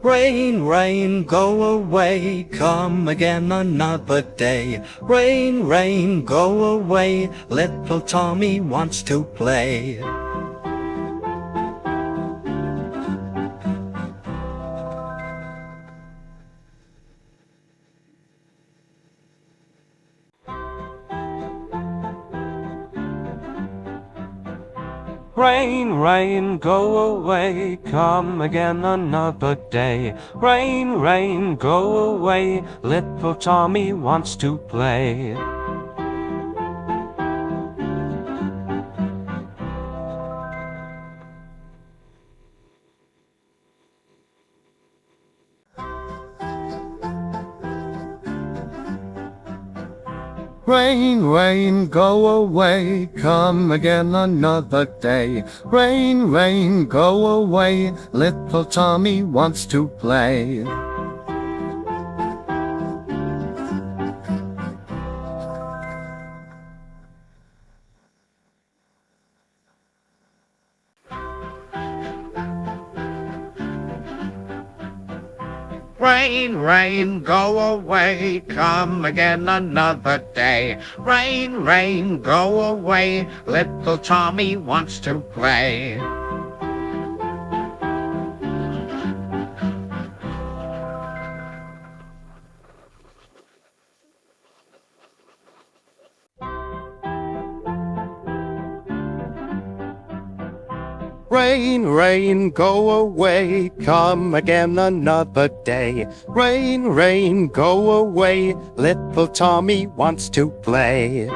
Rain, rain, go away, come again another day. Rain, rain, go away, little Tommy wants to play. Rain, rain, go away, come again another day. Rain, rain, go away, little Tommy wants to play. Rain, rain, go away, come again another day. Rain, rain, go away, little Tommy wants to play. Rain, rain, go away, come again another day. Rain, rain, go away, little Tommy wants to play. Rain, rain, go away, come again another day. Rain, rain, go away, little Tommy wants to play.